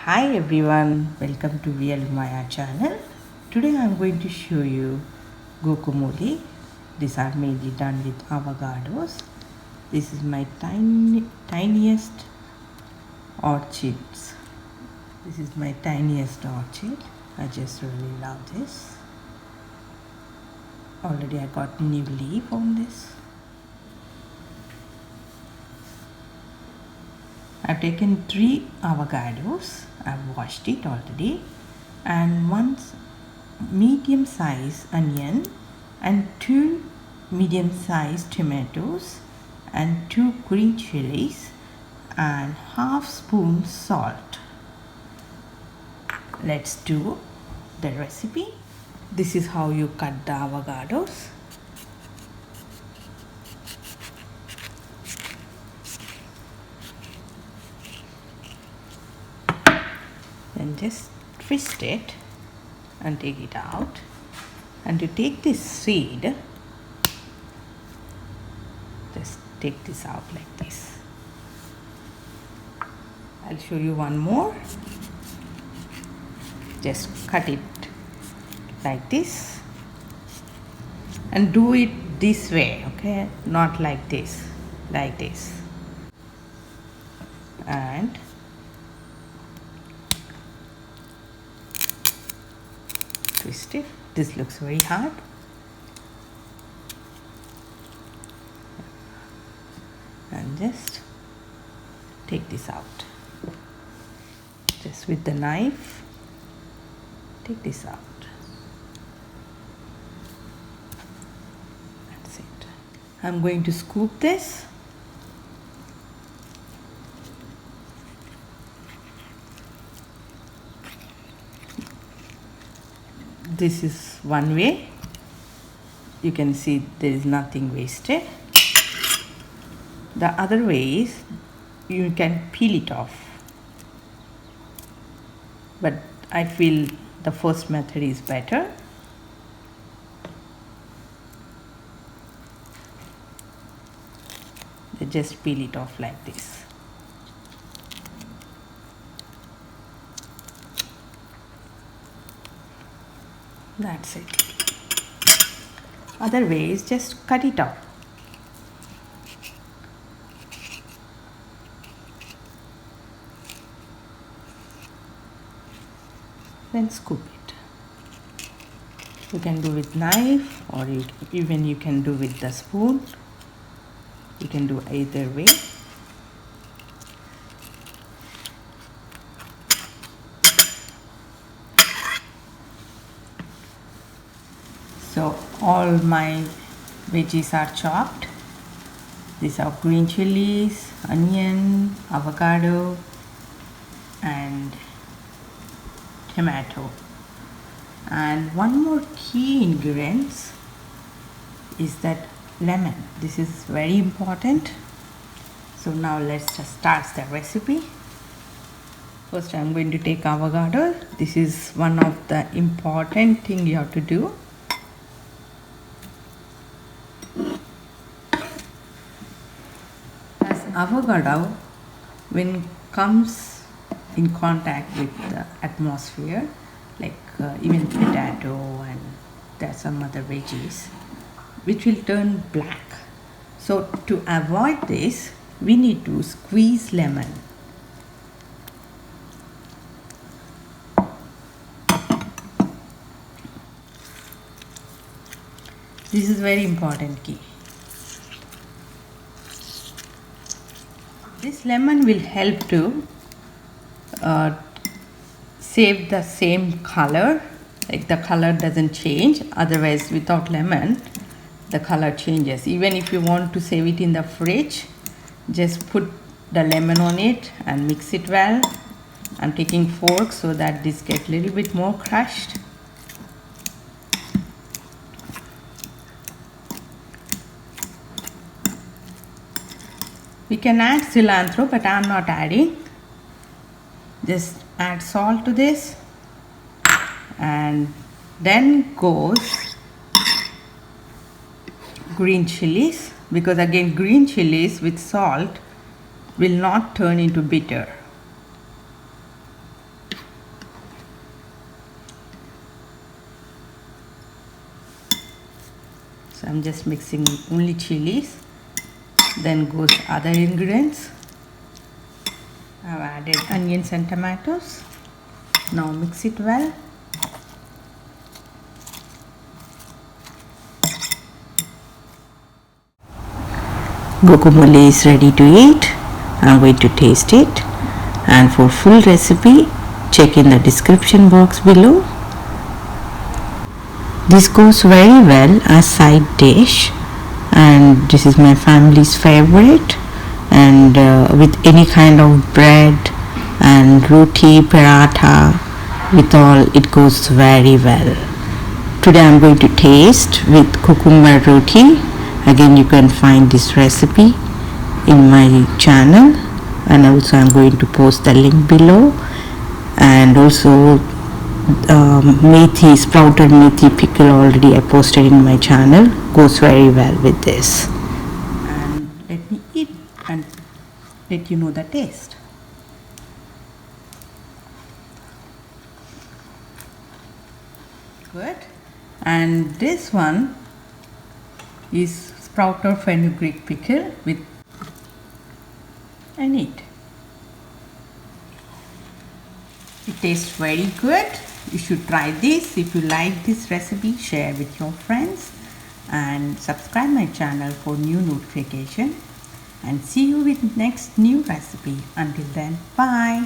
Hi everyone, welcome to Real Maya channel. Today I am going to show you guacamole. These are mainly done with avocados. This is my tiniest orchids. This is my tiniest orchid. I just really love this. Already I got new leaf on this. I've taken 3 avocados, I've washed it already, and 1 medium sized onion and 2 medium sized tomatoes and 2 green chilies and half spoon salt. Let's do the recipe. This is how you cut the avocados. Then just twist it and take it out. And to take this seed, just take this out like this. I'll show you one more. Just cut it like this and do it this way, okay? Not like this, like this. And twist it. This looks very hard. And just take this out. Just with the knife, take this out. That's it. I'm going to scoop this. This is one way. You can see there is nothing wasted. The other way is you can peel it off. But I feel the first method is better. Just peel it off like this. That's it. Other way is just cut it off. Then scoop it. You can do with knife or even you can do with the spoon. You can do either way. So all my veggies are chopped. These are green chilies, onion, avocado and tomato. And one more key ingredient is that lemon. This is very important. So now let's just start the recipe. First I'm going to take avocado. This is one of the important thing you have to do. As avocado, when comes in contact with the atmosphere, like even potato and there are some other veggies, which will turn black. So to avoid this, we need to squeeze lemon. This is very important key. This lemon will help to save the same color, like the color doesn't change. Otherwise without lemon the color changes. Even if you want to save it in the fridge, just put the lemon on it and mix it well. I'm taking fork so that this gets a little bit more crushed. We can add cilantro, but I'm not adding. Just add salt to this, and then goes green chilies, because again green chilies with salt will not turn into bitter. So I'm just mixing only chilies. Then goes other ingredients. I've added onions and tomatoes. Now mix it well. Guacamole is ready to eat. I'm going to taste it. And for full recipe, check in the description box below. This goes very well as side dish, and this is my family's favorite, and with any kind of bread and roti, paratha, with all, it goes very well. Today I'm going to taste with cucumber roti. Again, you can find this recipe in my channel, and also I'm going to post the link below. And also methi, sprouted methi pickle already I posted in my channel, goes very well with this. And let me eat and let you know the taste. Good. And this one is sprouted fenugreek pickle with and eat. It tastes very good. You should try this. If you like this recipe, share with your friends and subscribe my channel for new notification, and see you with next new recipe. Until then, bye.